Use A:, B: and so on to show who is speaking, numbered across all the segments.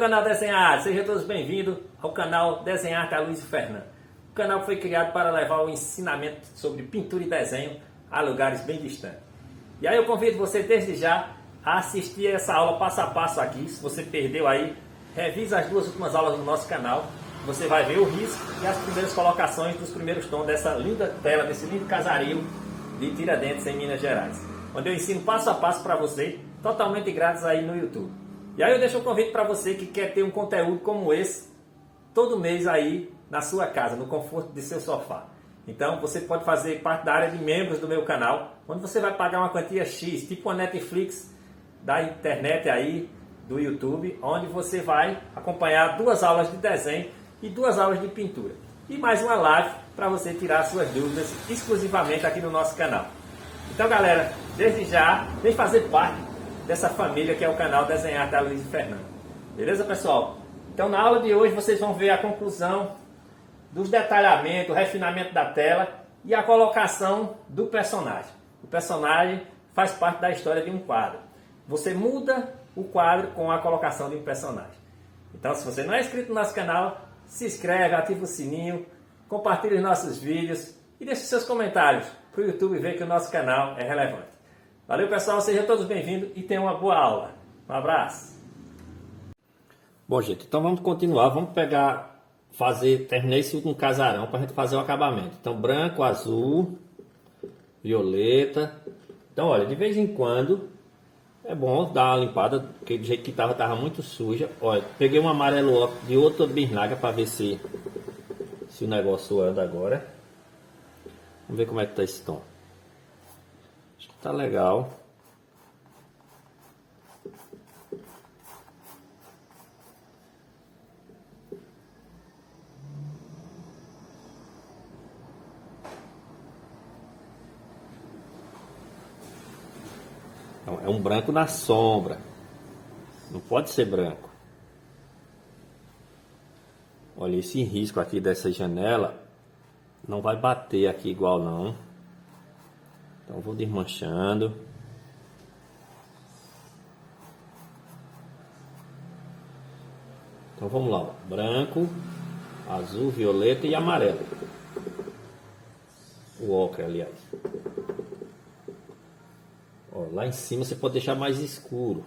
A: canal Desenhar, sejam todos bem-vindos ao canal Desenhar da Luiz Fernando. O canal foi criado para levar o ensinamento sobre pintura e desenho a lugares bem distantes. E aí eu convido você desde já a assistir essa aula passo a passo aqui. Se você perdeu aí, revisa as duas últimas aulas no nosso canal. Você vai ver o risco e as primeiras colocações dos primeiros tons dessa linda tela, desse lindo casario de Tiradentes, em Minas Gerais, onde eu ensino passo a passo para você, totalmente grátis aí no YouTube. E aí eu deixo um convite para você que quer ter um conteúdo como esse todo mês aí na sua casa, no conforto de seu sofá. Então você pode fazer parte da área de membros do meu canal, onde você vai pagar uma quantia X, tipo uma Netflix da internet aí, do YouTube, onde você vai acompanhar 2 aulas de desenho e 2 aulas de pintura. E mais uma live para você tirar suas dúvidas exclusivamente aqui no nosso canal. Então galera, desde já, vem fazer parte dessa família que é o canal Desenhar da Luiz Fernando. Beleza, pessoal? Então na aula de hoje vocês vão ver a conclusão dos detalhamentos, o refinamento da tela e a colocação do personagem. O personagem faz parte da história de um quadro. Você muda o quadro com a colocação de um personagem. Então se você não é inscrito no nosso canal, se inscreve, ativa o sininho, compartilhe os nossos vídeos e deixe seus comentários para o YouTube ver que o nosso canal é relevante. Valeu pessoal, sejam todos bem-vindos e tenham uma boa aula. Um abraço. Bom gente, então vamos continuar, vamos terminar esse último casarão para a gente fazer o acabamento. Então branco, azul, violeta. Então olha, de vez em quando é bom dar uma limpada, porque do jeito que estava muito suja. Olha, peguei um amarelo de outra bisnaga para ver se o negócio anda agora. Vamos ver como é que tá esse tom. Acho que tá legal. Então, é um branco na sombra. Não pode ser branco. Olha, esse risco aqui dessa janela não vai bater aqui igual não. Então vou desmanchando. Então vamos lá, ó. Branco, azul, violeta e amarelo. O ocre, aliás. Ó, lá em cima você pode deixar mais escuro.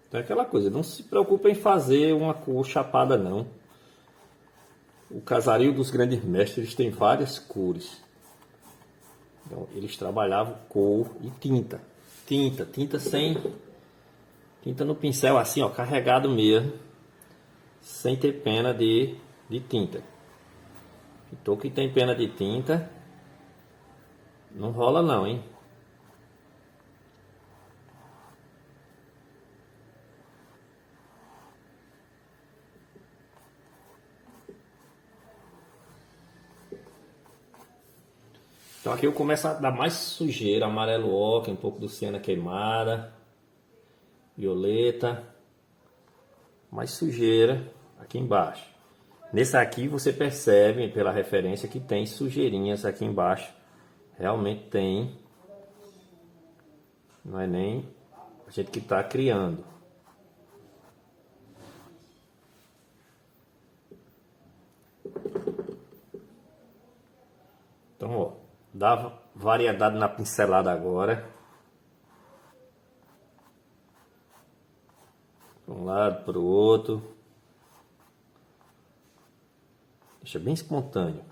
A: Então é aquela coisa, não se preocupe em fazer uma cor chapada não. O casario dos grandes mestres tem várias cores. Então eles trabalhavam cor e tinta. Tinta sem... Tinta no pincel assim, ó, carregado mesmo. Sem ter pena de tinta. Pintor que tem pena de tinta, não rola não, hein? Então aqui eu começo a dar mais sujeira, amarelo ocre, um pouco do siena queimada, violeta, mais sujeira aqui embaixo. Nesse aqui você percebe pela referência que tem sujeirinhas aqui embaixo, realmente tem, não é nem a gente que está criando. Então ó, dá variedade na pincelada agora. De um lado para o outro. Deixa bem espontâneo.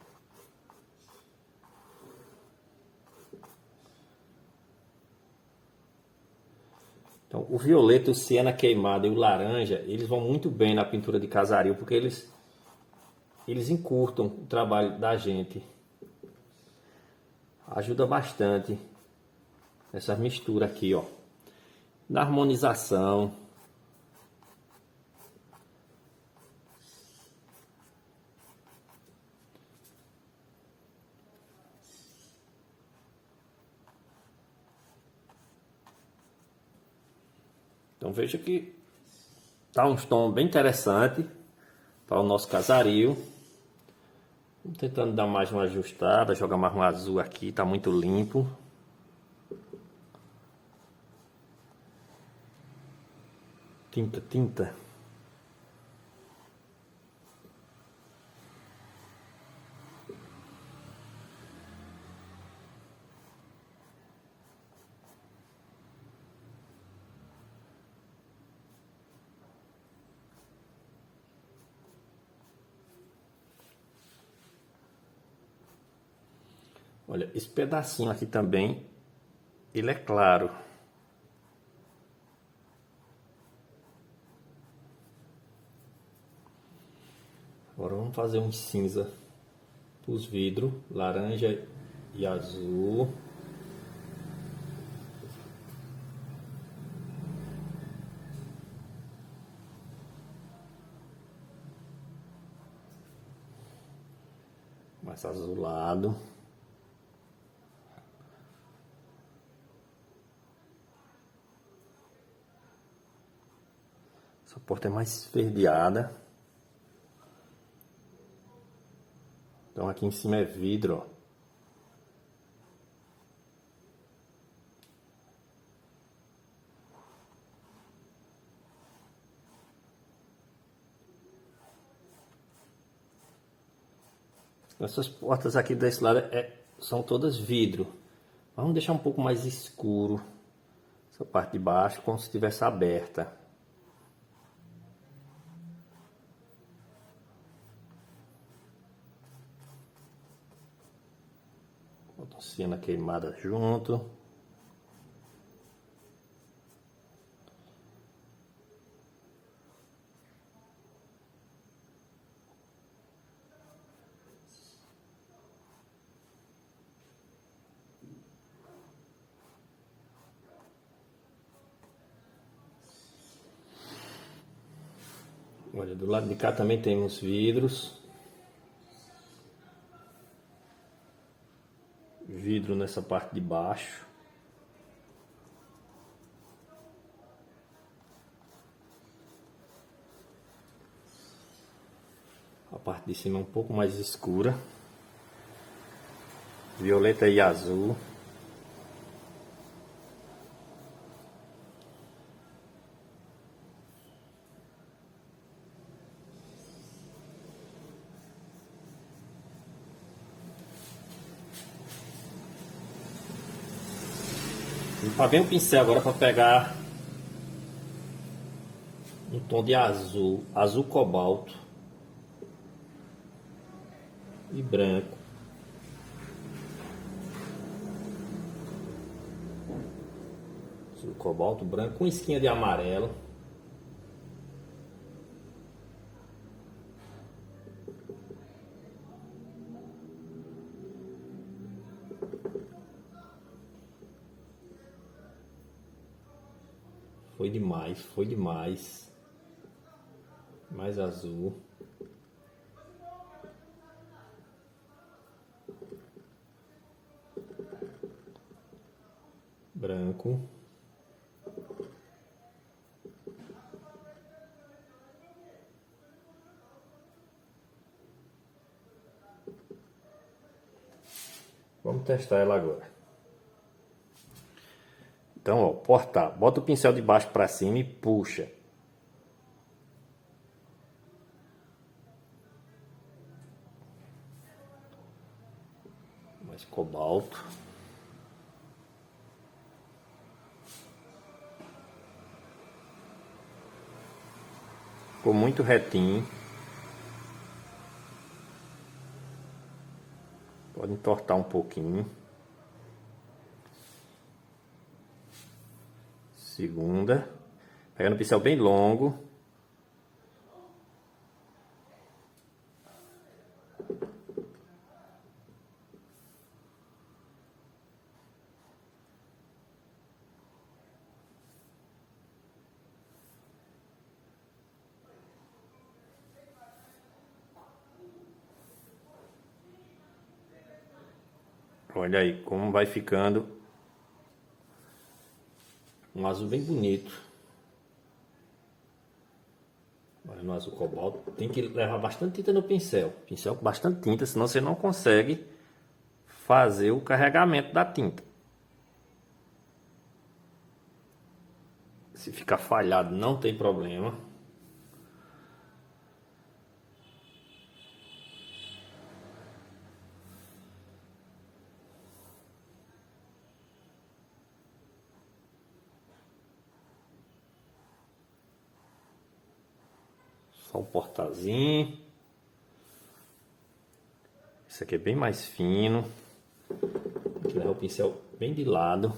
A: Então o violeta, o siena queimado e o laranja, eles vão muito bem na pintura de casario, porque eles encurtam o trabalho da gente. Ajuda bastante essa mistura aqui, ó, na harmonização. Então veja que tá um tom bem interessante para o nosso casario. Tentando dar mais uma ajustada, jogar mais um azul aqui, tá muito limpo. Tinta. Olha, esse pedacinho aqui também, ele é claro. Agora vamos fazer um cinza para os vidros, laranja e azul. Mais azulado. Essa porta é mais esverdeada. Então aqui em cima é vidro, ó. Essas portas aqui desse lado são todas vidro. Vamos deixar um pouco mais escuro essa parte de baixo, como se estivesse aberta. Bota cena queimada junto. Olha, do lado de cá também temos vidros. Vidro nessa parte de baixo. A parte de cima é um pouco mais escura. Violeta e azul. Limpar bem o pincel agora para pegar um tom de azul, azul cobalto e branco. Azul cobalto, branco com esquinha de amarelo. Foi demais, foi demais. Mais azul. Branco. Vamos testar ela agora. Então, ó, portar. Bota o pincel de baixo para cima e puxa. Mais cobalto. Ficou muito retinho. Pode entortar um pouquinho. Segunda. Pegando o pincel bem longo. Olha aí como vai ficando um azul bem bonito. Olha, no azul cobalto tem que levar bastante tinta no pincel. Pincel com bastante tinta, senão você não consegue fazer o carregamento da tinta. Se ficar falhado não tem problema. Só um portazinho. Esse aqui é bem mais fino. Aqui leva o pincel bem de lado.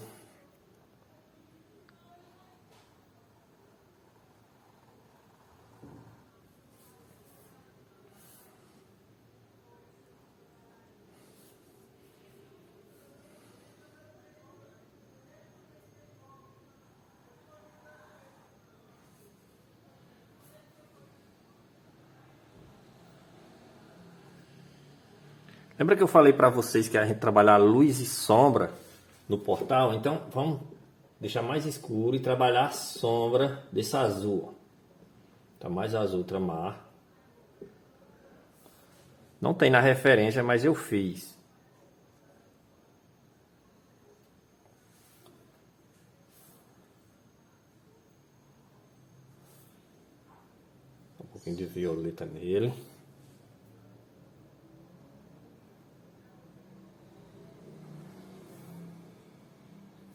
A: Lembra que eu falei para vocês que a gente trabalhar luz e sombra no portal? Então vamos deixar mais escuro e trabalhar a sombra desse azul. Tá mais azul ultramar. Não tem na referência, mas eu fiz. Um pouquinho de violeta nele.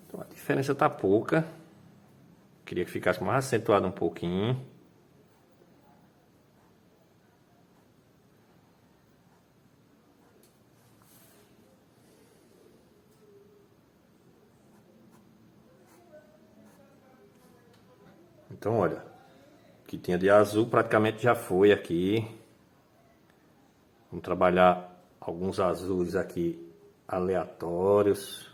A: Então, a diferença tá pouca. Queria que ficasse mais acentuado um pouquinho. Então, olha, o que tinha de azul praticamente já foi aqui. Vamos trabalhar alguns azuis aqui aleatórios.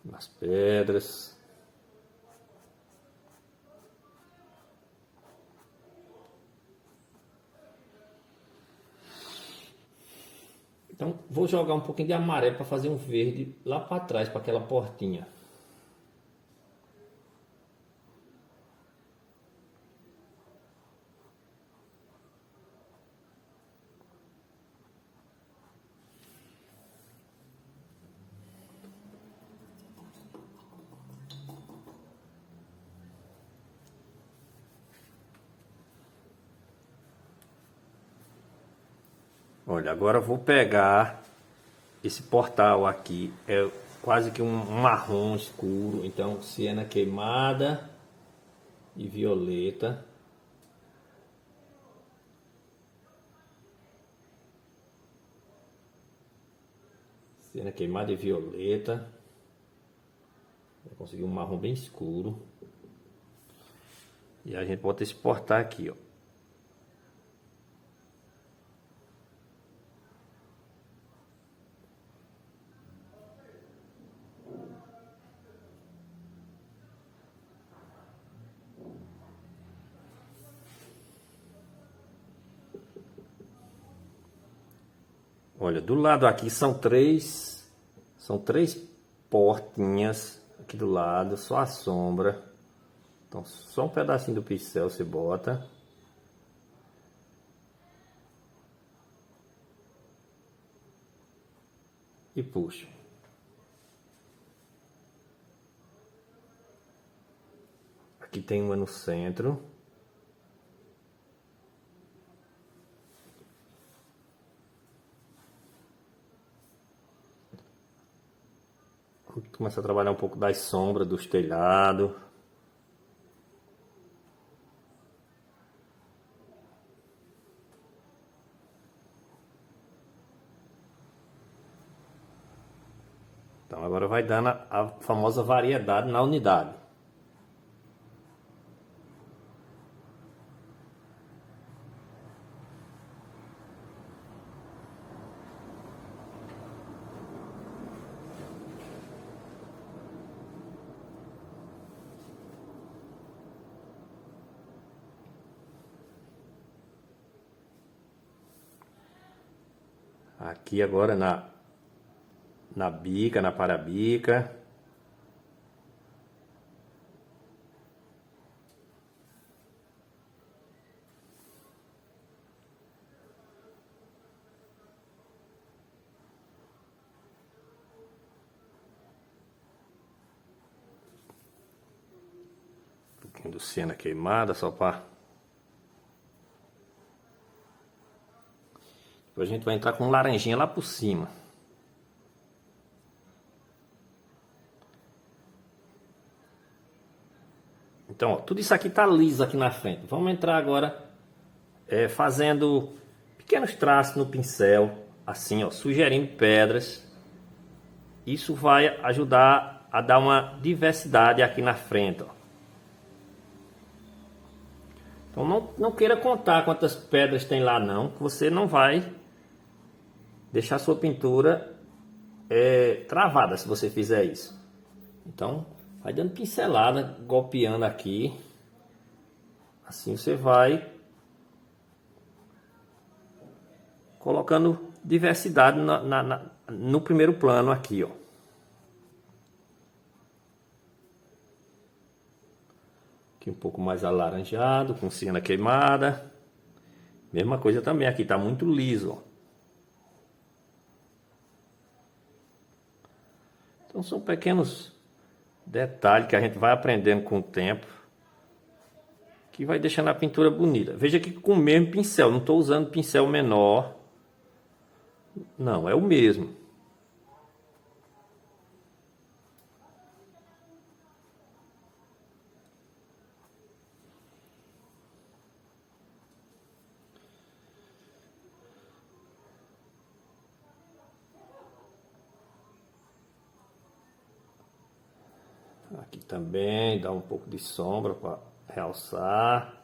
A: Nas pedras. Então, vou jogar um pouquinho de amarelo para fazer um verde lá para trás, para aquela portinha. Olha, agora eu vou pegar esse portal aqui, é quase que um marrom escuro, então siena queimada e violeta. Siena queimada e violeta. Vou conseguir um marrom bem escuro. E a gente bota esse portal aqui, ó. Olha, do lado aqui são três portinhas aqui do lado, só a sombra. Então só um pedacinho do pincel você bota. E puxa. Aqui tem uma no centro. Começa a trabalhar um pouco das sombras dos telhados. Então agora vai dando a famosa variedade na unidade. Aqui agora na bica, na parabica. pouquinho do siena queimada, só para... Depois a gente vai entrar com laranjinha lá por cima. Então, ó, tudo isso aqui tá liso aqui na frente. Vamos entrar agora fazendo pequenos traços no pincel, assim, ó, sugerindo pedras. Isso vai ajudar a dar uma diversidade aqui na frente, ó. Então não queira contar quantas pedras tem lá não, que você não vai deixar sua pintura travada se você fizer isso. Então vai dando pincelada, golpeando aqui. Assim você vai colocando diversidade no primeiro plano aqui, ó. Aqui um pouco mais alaranjado, com siena queimada. Mesma coisa também, aqui tá muito liso, ó. Então são pequenos detalhes que a gente vai aprendendo com o tempo, que vai deixando a pintura bonita. Veja que com o mesmo pincel, não estou usando pincel menor. Não, é o mesmo. Aqui também dá um pouco de sombra para realçar.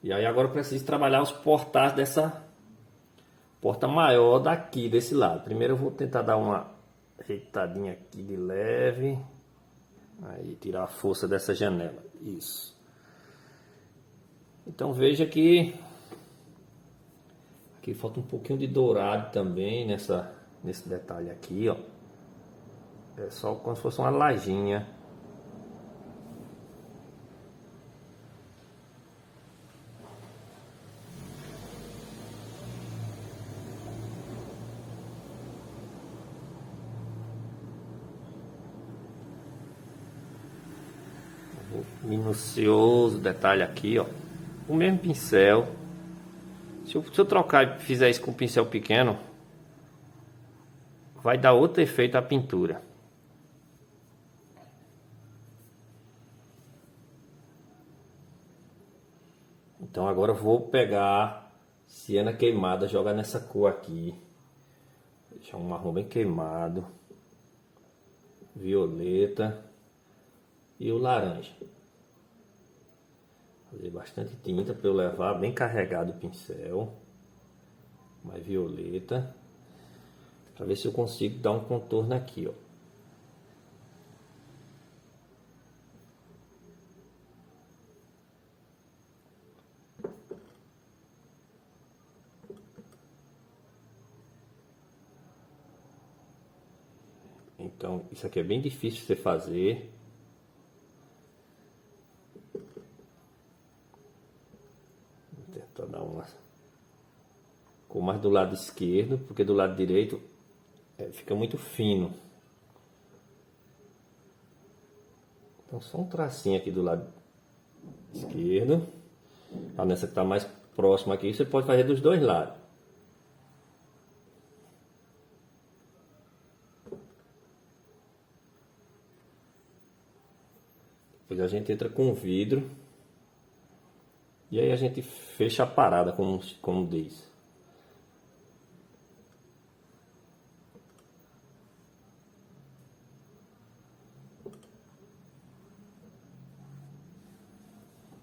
A: E aí agora eu preciso trabalhar os portais dessa porta maior daqui, desse lado. Primeiro eu vou tentar dar uma ajeitadinha aqui de leve. Aí tirar a força dessa janela. Isso. Então veja que aqui falta um pouquinho de dourado também nesse detalhe aqui, ó. É só como se fosse uma lajinha. Minucioso detalhe aqui, ó. O mesmo pincel. Se eu trocar e fizer isso com um pincel pequeno, vai dar outro efeito à pintura. Então agora eu vou pegar siena queimada, jogar nessa cor aqui. Deixar um marrom bem queimado. Violeta. E o laranja. Fazer bastante tinta para eu levar bem carregado o pincel. Mais violeta. Para ver se eu consigo dar um contorno aqui, ó. Então, isso aqui é bem difícil de você fazer. Vou tentar dar uma cor mais do lado esquerdo, porque do lado direito fica muito fino. Então, só um tracinho aqui do lado esquerdo. A nessa que está mais próxima aqui, você pode fazer dos dois lados. Depois a gente entra com o vidro. E aí a gente fecha a parada, como diz.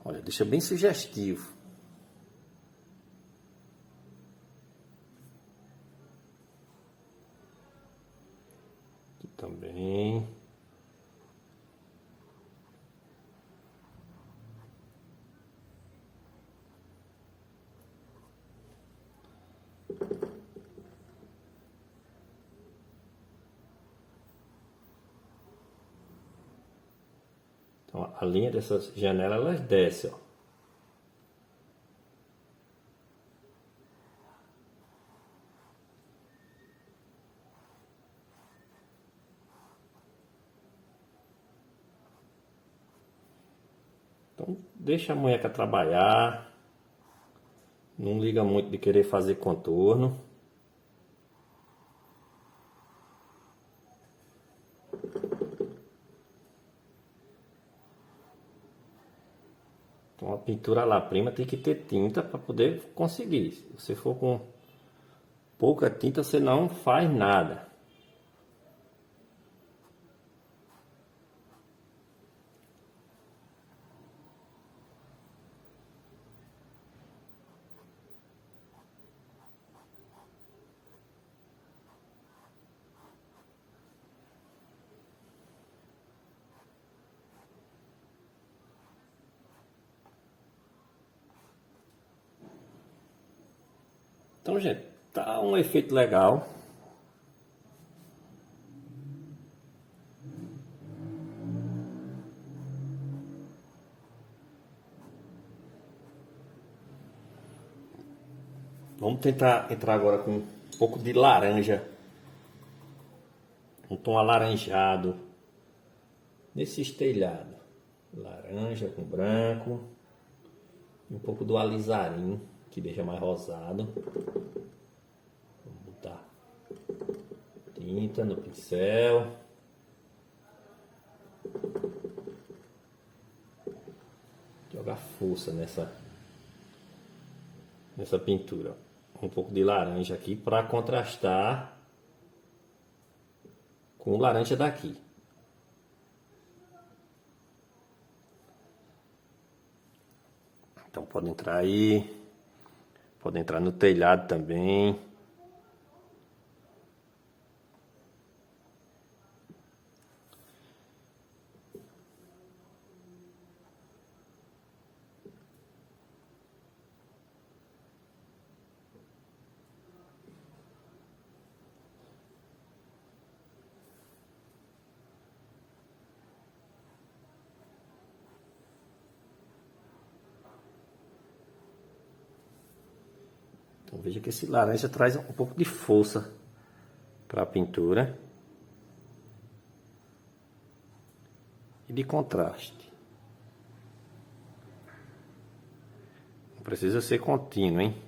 A: Olha, deixa bem sugestivo. Aqui também. Então, a linha dessas janelas, elas descem, ó. Então deixa a munheca trabalhar. Não liga muito de querer fazer contorno. Então a pintura lá prima tem que ter tinta para poder conseguir. Se você for com pouca tinta, você não faz nada. Então, gente, tá um efeito legal. Vamos tentar entrar agora com um pouco de laranja. Um tom alaranjado. Nesse estelhado. Laranja com branco. E um pouco do alizarim, que deixa mais rosado. Vamos botar tinta no pincel. Jogar força nessa pintura. Um pouco de laranja aqui para contrastar com o laranja daqui. Então pode entrar aí, pode entrar no telhado também. Então veja que esse laranja traz um pouco de força para a pintura e de contraste. Não precisa ser contínuo, hein?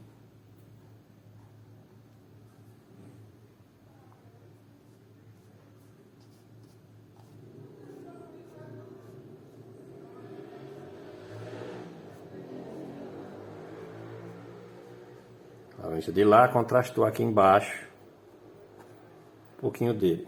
A: A laranja de lá contrastou aqui embaixo um pouquinho dele.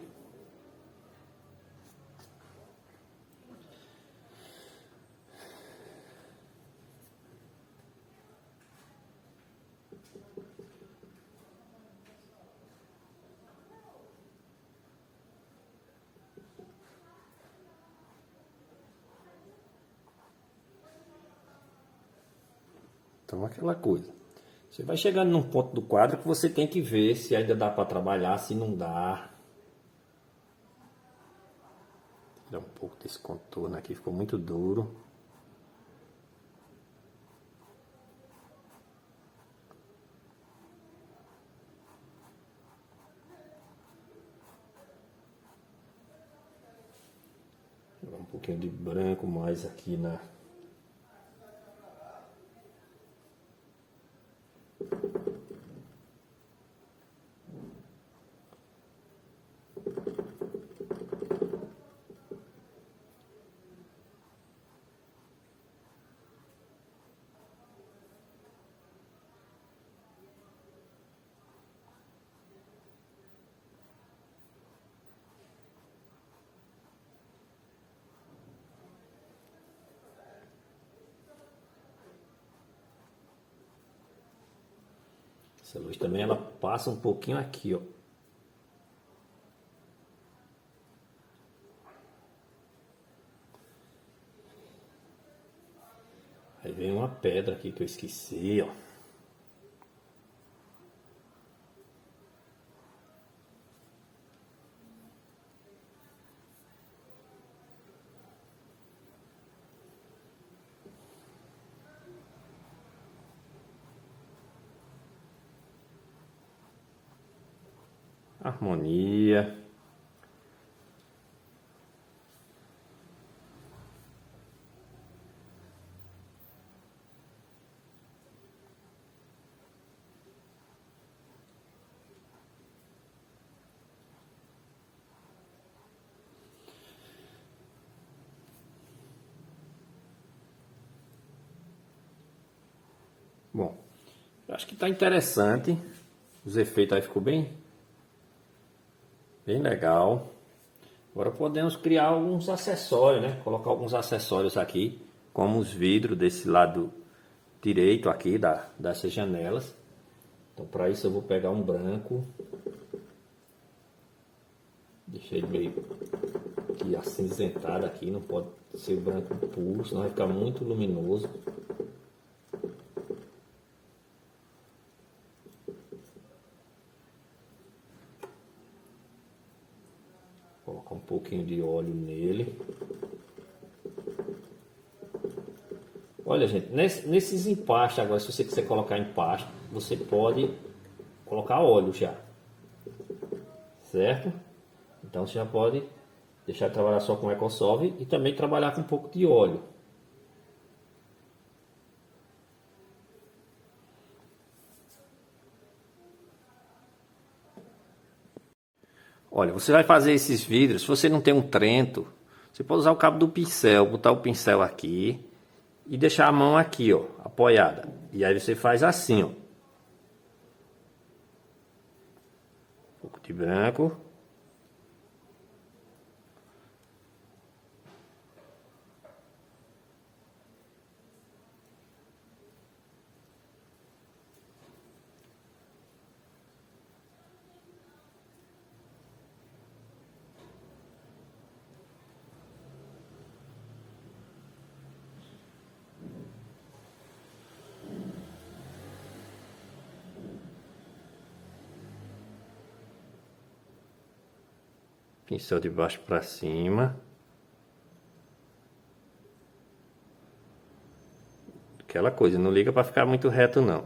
A: Então aquela coisa. Você vai chegando num ponto do quadro que você tem que ver se ainda dá para trabalhar, se não dá. Tirar um pouco desse contorno aqui, ficou muito duro. Jogar um pouquinho de branco mais aqui na... Essa luz também ela passa um pouquinho aqui, ó. Aí vem uma pedra aqui que eu esqueci, ó. Harmonia. Acho que tá interessante. Os efeitos aí ficou bem legal. Agora podemos criar alguns acessórios, né? Colocar alguns acessórios aqui, como os vidros desse lado direito aqui dessas janelas. Então para isso eu vou pegar um branco. Deixei ele meio que acinzentado aqui, não pode ser branco puro, senão vai ficar muito luminoso. Colocar um pouquinho de óleo nele. Olha, gente, nesses empastes agora, se você quiser colocar empaste, você pode colocar óleo já, certo? Então você já pode deixar de trabalhar só com EcoSolve e também trabalhar com um pouco de óleo. Olha, você vai fazer esses vidros, se você não tem um Trento, você pode usar o cabo do pincel, botar o pincel aqui e deixar a mão aqui, ó, apoiada. E aí você faz assim, ó. Um pouco de branco. Pincel de baixo para cima. Aquela coisa, não liga para ficar muito reto não.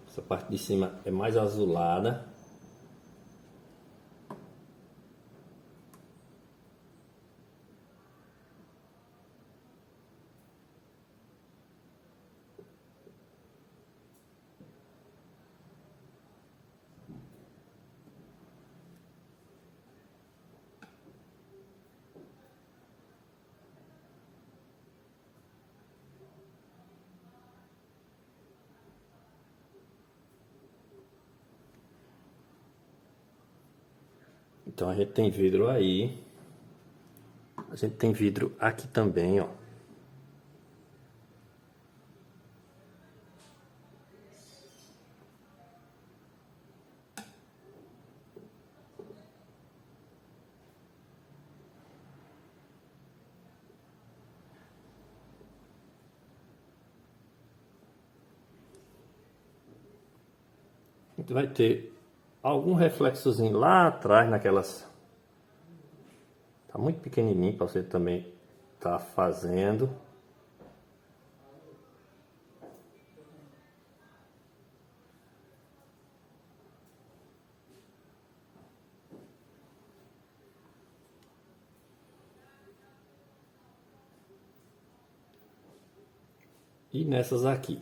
A: Essa parte de cima é mais azulada. Então a gente tem vidro aí. A gente tem vidro aqui também, ó. A gente vai ter algum reflexozinho lá atrás naquelas. Tá muito pequenininho para você também tá fazendo. E nessas aqui.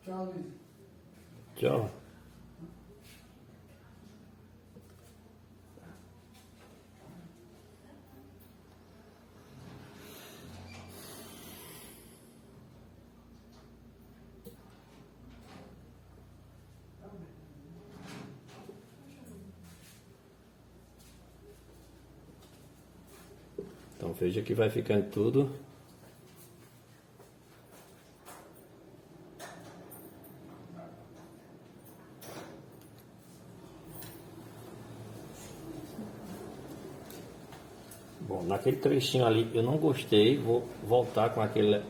B: Tchau, Luiz.
A: Tchau. Então veja que vai ficando tudo. Bom, naquele trechinho ali eu não gostei, vou voltar com aquela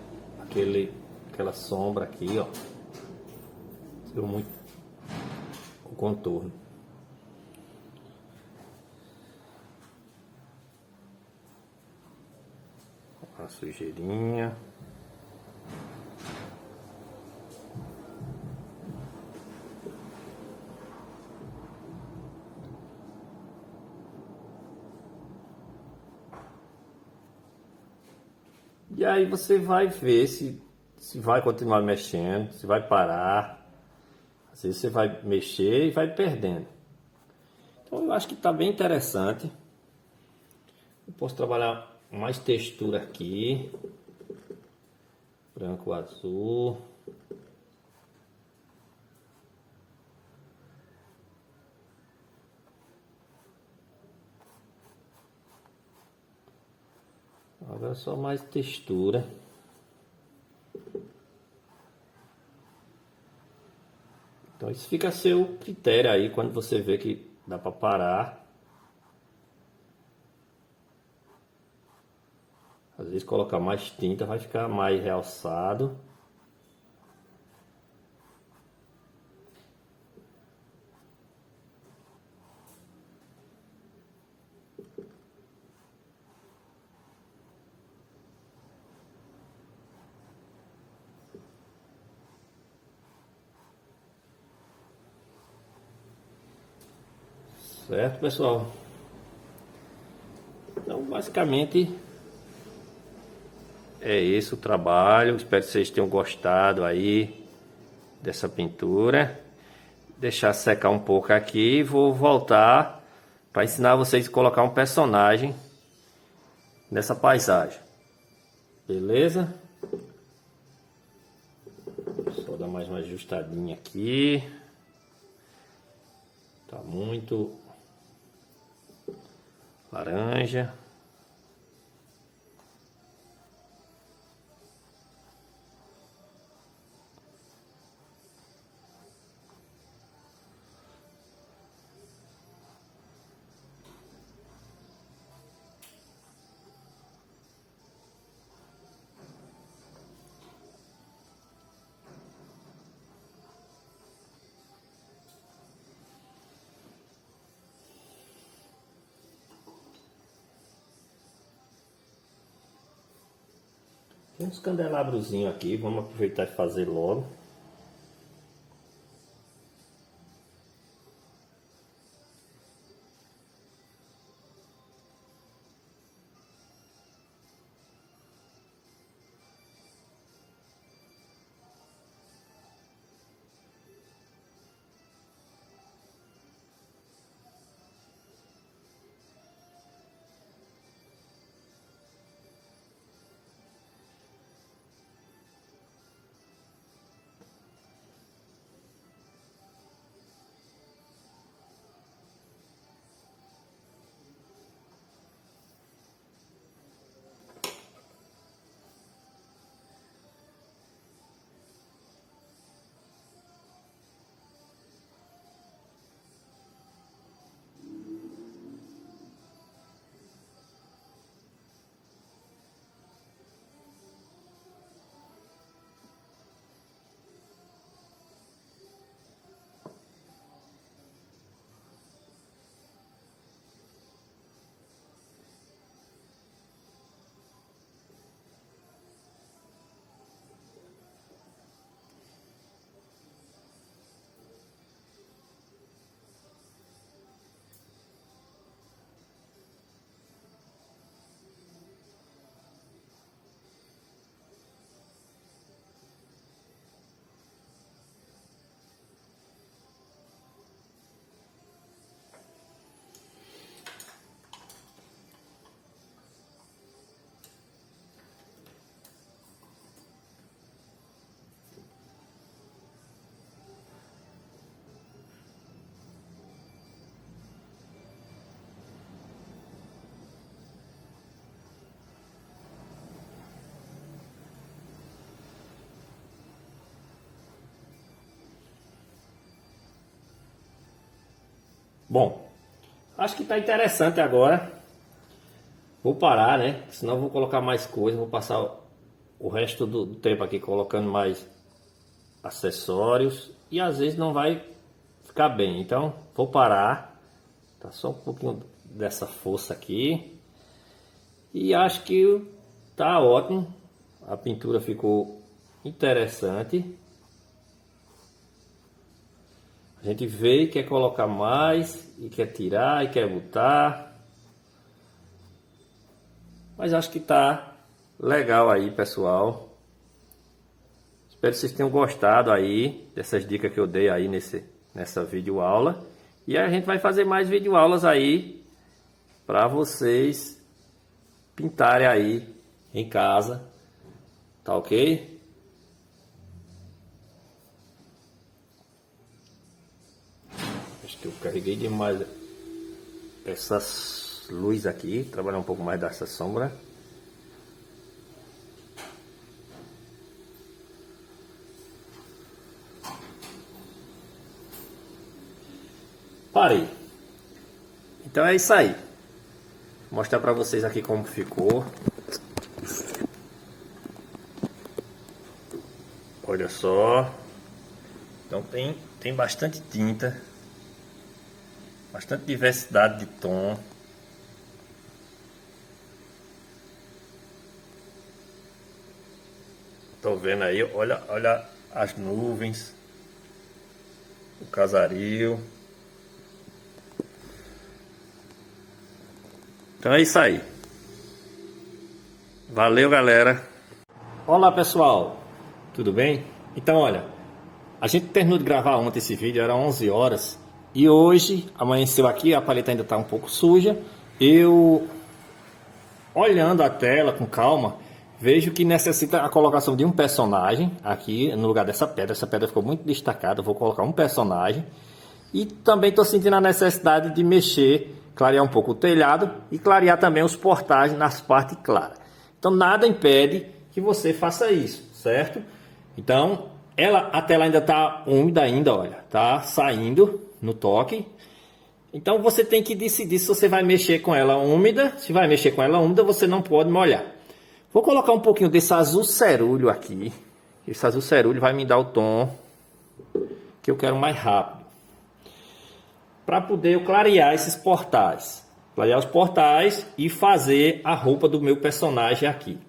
A: sombra aqui, ó. Ficou contorno. A sujeirinha. E aí você vai ver se vai continuar mexendo, se vai parar. Às vezes você vai mexer e vai perdendo. Então eu acho que está bem interessante. Eu posso trabalhar mais textura aqui. Branco, azul. Agora só mais textura. Então isso fica a seu critério aí quando você vê que dá para parar. Às vezes colocar mais tinta vai ficar mais realçado. Certo, pessoal? Então, basicamente, é esse o trabalho. Espero que vocês tenham gostado aí dessa pintura. Deixar secar um pouco aqui e vou voltar para ensinar vocês a colocar um personagem nessa paisagem. Beleza? Só dar mais uma ajustadinha aqui. Tá muito laranja. Tem uns candelabrozinhos aqui, vamos aproveitar e fazer logo. Bom, acho que está interessante agora. Vou parar, né? Senão vou colocar mais coisa. Vou passar o resto do tempo aqui colocando mais acessórios. E às vezes não vai ficar bem. Então vou parar, tá só um pouquinho dessa força aqui e acho que tá ótimo. A pintura ficou interessante. A gente vê e quer colocar mais e quer tirar e quer botar, mas acho que tá legal aí, pessoal. Espero que vocês tenham gostado aí dessas dicas que eu dei aí nessa videoaula. E a gente vai fazer mais videoaulas aí para vocês pintarem aí em casa, tá ok? Acho que eu carreguei demais essas luzes aqui, trabalhar um pouco mais dessa sombra. Parei. Então é isso aí. Vou mostrar para vocês aqui como ficou. Olha só. Então tem bastante tinta. Bastante diversidade de tom. Tô vendo aí, olha as nuvens. O casario. Então é isso aí. Valeu, galera. Olá, pessoal. Tudo bem? Então, olha, a gente terminou de gravar ontem esse vídeo, era 11 horas. E hoje, amanheceu aqui, a paleta ainda está um pouco suja. Eu, olhando a tela com calma, vejo que necessita a colocação de um personagem aqui no lugar dessa pedra. Essa pedra ficou muito destacada, eu vou colocar um personagem. E também estou sentindo a necessidade de mexer, clarear um pouco o telhado e clarear também os portais nas partes claras. Então nada impede que você faça isso, certo? Então a tela ainda está úmida ainda, olha, tá saindo no toque. Então você tem que decidir se você vai mexer com ela úmida. Se vai mexer com ela úmida, você não pode molhar. Vou colocar um pouquinho desse azul cerúleo aqui. Esse azul cerúleo vai me dar o tom que eu quero mais rápido, para poder eu clarear esses portais. Clarear os portais e fazer a roupa do meu personagem aqui.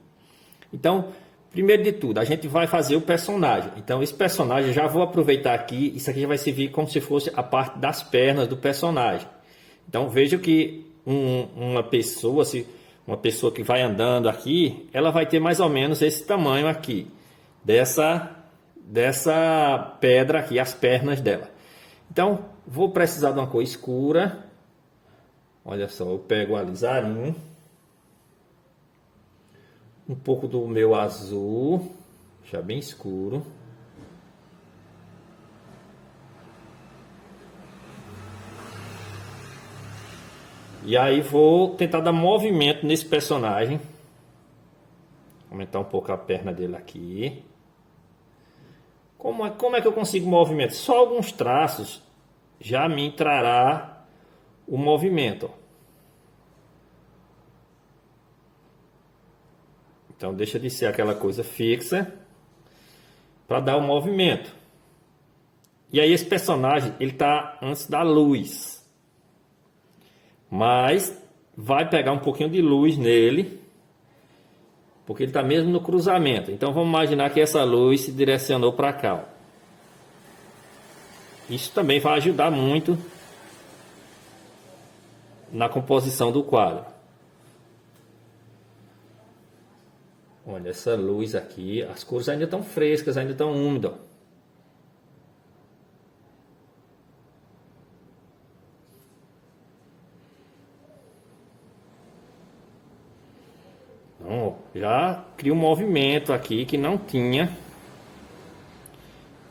A: Então, primeiro de tudo, a gente vai fazer o personagem. Então, esse personagem, já vou aproveitar aqui. Isso aqui já vai servir como se fosse a parte das pernas do personagem. Então, veja que uma pessoa que vai andando aqui, ela vai ter mais ou menos esse tamanho aqui. Dessa pedra aqui, as pernas dela. Então, vou precisar de uma cor escura. Olha só, eu pego o alizarinho. Um pouco do meu azul, já bem escuro. E aí vou tentar dar movimento nesse personagem. Aumentar um pouco a perna dele aqui. Como é que eu consigo movimento? Só alguns traços já me entrará o movimento. Então deixa de ser aquela coisa fixa para dar o movimento. E aí esse personagem, ele está antes da luz. Mas vai pegar um pouquinho de luz nele, porque ele está mesmo no cruzamento. Então vamos imaginar que essa luz se direcionou para cá, ó. Isso também vai ajudar muito na composição do quadro. Olha essa luz aqui, as cores ainda estão frescas, ainda estão úmidas. Então, já cria um movimento aqui que não tinha.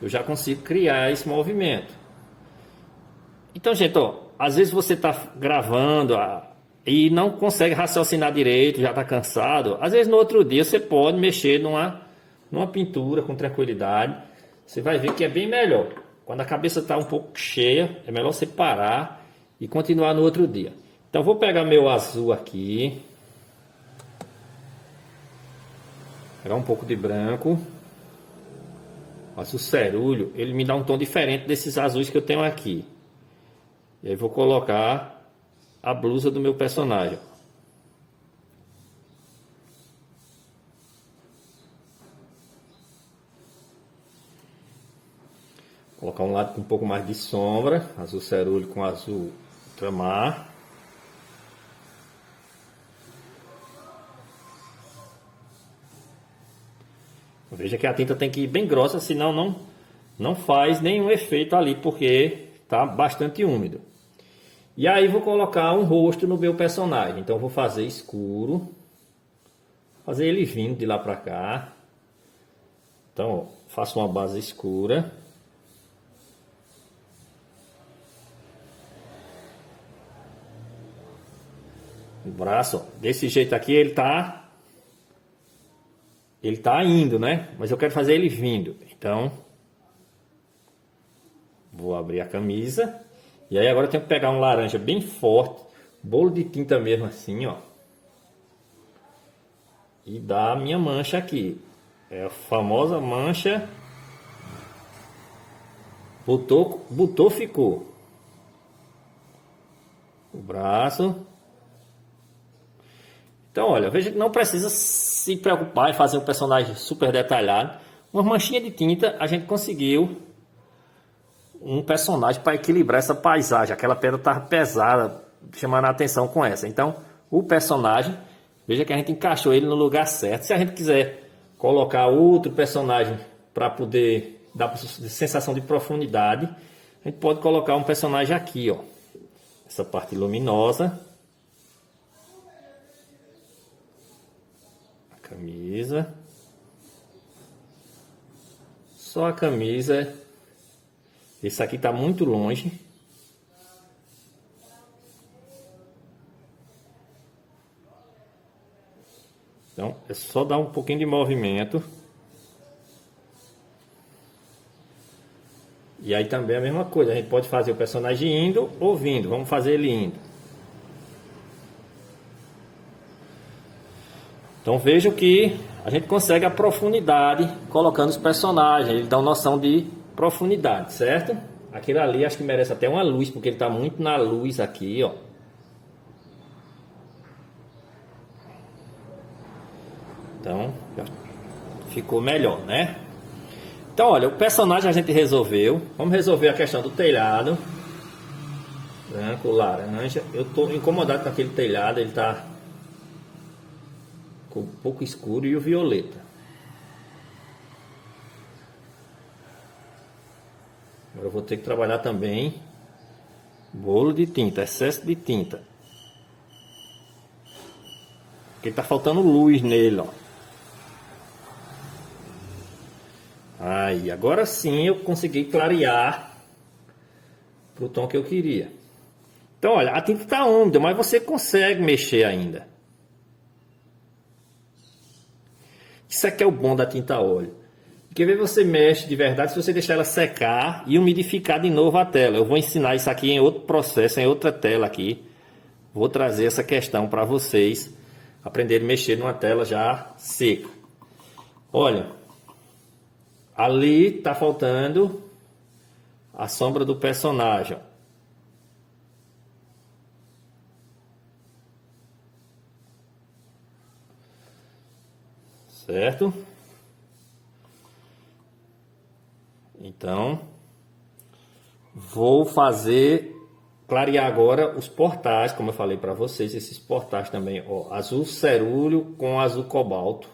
A: Eu já consigo criar esse movimento. Então, gente, ó, às vezes você está gravando e não consegue raciocinar direito, já está cansado. Às vezes no outro dia você pode mexer numa pintura com tranquilidade. Você vai ver que é bem melhor. Quando a cabeça está um pouco cheia, é melhor você parar e continuar no outro dia. Então vou pegar meu azul aqui. Pegar um pouco de branco. O azul cerúleo, ele me dá um tom diferente desses azuis que eu tenho aqui. E aí vou colocar a blusa do meu personagem. Colocar um lado com um pouco mais de sombra, azul cerúleo com azul ultramar. Veja que a tinta tem que ir bem grossa, senão não faz nenhum efeito ali, porque está bastante úmido. E aí vou colocar um rosto no meu personagem. Então vou fazer escuro, fazer ele vindo de lá para cá. Então ó, faço uma base escura. O braço, ó, desse jeito aqui ele tá indo, né? Mas eu quero fazer ele vindo. Então vou abrir a camisa. E aí agora eu tenho que pegar um laranja bem forte, bolo de tinta mesmo assim, ó. E dar a minha mancha aqui. É a famosa mancha. Botou, ficou. O braço. Então, olha, veja que não precisa se preocupar em fazer um personagem super detalhado. Uma manchinha de tinta, a gente conseguiu um personagem para equilibrar essa paisagem. Aquela pedra estava pesada, chamando a atenção com essa. Então, o personagem, veja que a gente encaixou ele no lugar certo. Se a gente quiser colocar outro personagem para poder dar sensação de profundidade, a gente pode colocar um personagem aqui, ó. Essa parte luminosa. Camisa, só a camisa. Esse aqui está muito longe. Então é só dar um pouquinho de movimento. E aí também é a mesma coisa, a gente pode fazer o personagem indo ou vindo. Vamos fazer ele indo. Então vejam que a gente consegue a profundidade colocando os personagens. Ele dá uma noção de profundidade, certo? Aquele ali acho que merece até uma luz, porque ele está muito na luz aqui, ó. Então ficou melhor, né? Então olha, o personagem a gente resolveu. Vamos resolver a questão do telhado. Branco, laranja. Eu estou incomodado com aquele telhado, ele está um pouco escuro, e o violeta. Agora eu vou ter que trabalhar também bolo de tinta, excesso de tinta, porque tá faltando luz nele, ó. Aí, agora sim eu consegui clarear pro tom que eu queria. Então, olha, a tinta tá úmida, mas você consegue mexer ainda. Isso aqui é o bom da tinta a óleo. Porque ver você mexe de verdade se você deixar ela secar e umidificar de novo a tela. Eu vou ensinar isso aqui em outro processo, em outra tela aqui. Vou trazer essa questão para vocês aprenderem a mexer numa tela já seca. Olha, ali tá faltando a sombra do personagem, ó. Certo? Então, vou clarear agora os portais, como eu falei para vocês, esses portais também, ó, azul cerúleo com azul cobalto.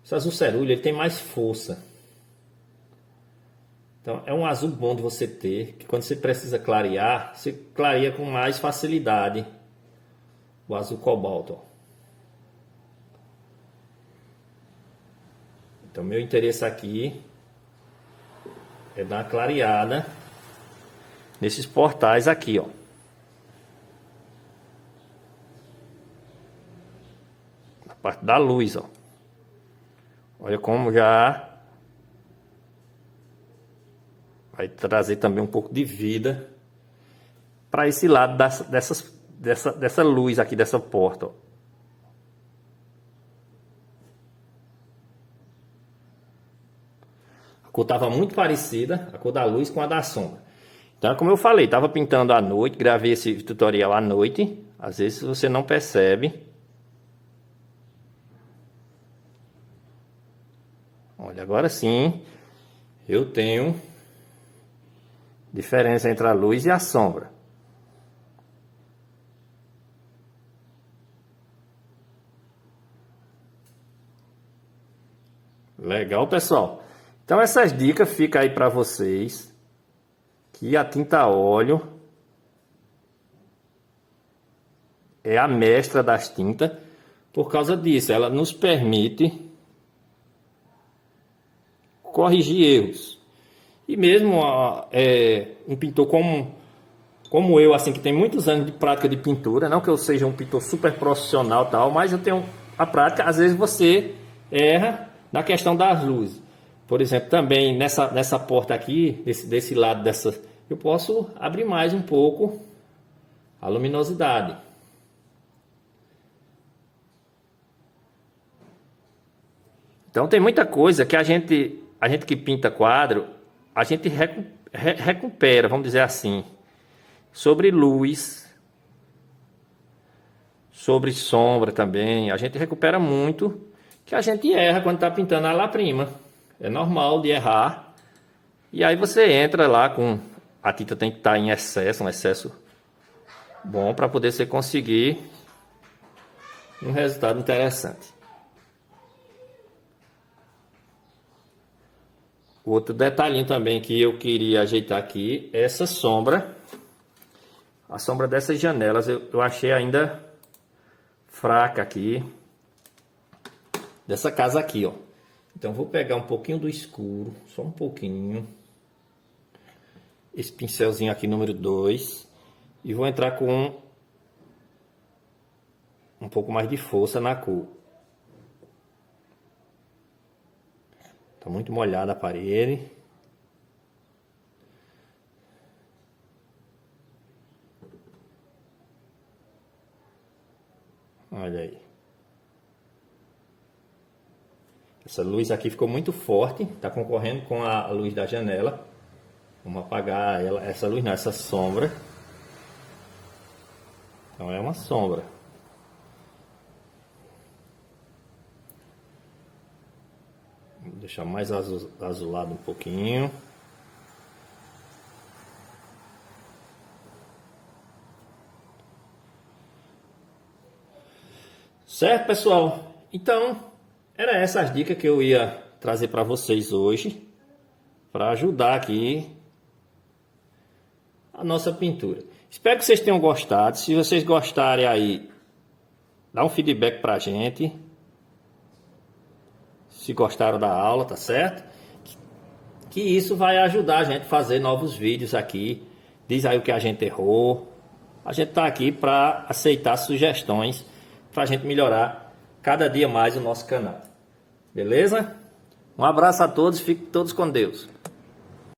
A: Esse azul cerúleo, ele tem mais força. Então, é um azul bom de você ter, que quando você precisa clarear, você clareia com mais facilidade o azul cobalto, ó. Então, meu interesse aqui é dar uma clareada nesses portais aqui, ó. Na parte da luz, ó. Olha como já vai trazer também um pouco de vida para esse lado dessa luz aqui, dessa porta, ó. A cor estava muito parecida, a cor da luz com a da sombra. Então, como eu falei, estava pintando à noite, gravei esse tutorial à noite. Às vezes você não percebe. Olha, agora sim, eu tenho diferença entre a luz e a sombra. Legal, pessoal? Então essas dicas ficam aí para vocês, que a tinta a óleo é a mestra das tintas. Por causa disso, ela nos permite corrigir erros. E mesmo um pintor como eu, assim, que tem muitos anos de prática de pintura, não que eu seja um pintor super profissional tal, mas eu tenho a prática. Às vezes você erra na questão das luzes. Por exemplo, também nessa porta aqui, desse lado eu posso abrir mais um pouco a luminosidade. Então tem muita coisa que a gente que pinta quadro, a gente recupera, vamos dizer assim, sobre luz, sobre sombra também. A gente recupera muito, que a gente erra quando está pintando a lá-prima. É normal de errar. E aí você entra lá com... A tinta tem que estar em excesso, um excesso bom, para poder você conseguir um resultado interessante. Outro detalhinho também que eu queria ajeitar aqui é essa sombra. A sombra dessas janelas eu achei ainda fraca aqui. Dessa casa aqui, ó. Então vou pegar um pouquinho do escuro, só um pouquinho. Esse pincelzinho aqui, número 2. E vou entrar com um pouco mais de força na cor. Tá muito molhada a parede. Olha aí. Essa luz aqui ficou muito forte, tá concorrendo com a luz da janela. Vamos apagar ela, essa luz não, essa sombra. Então é uma sombra. Vou deixar mais azulado um pouquinho. Certo, pessoal? Então, era essas as dicas que eu ia trazer para vocês hoje, para ajudar aqui a nossa pintura. Espero que vocês tenham gostado. Se vocês gostarem aí, dá um feedback pra gente. Se gostaram da aula, tá certo? Que isso vai ajudar a gente a fazer novos vídeos aqui. Diz aí o que a gente errou. A gente tá aqui para aceitar sugestões para a gente melhorar cada dia mais o nosso canal. Beleza? Um abraço a todos, fiquem todos com Deus.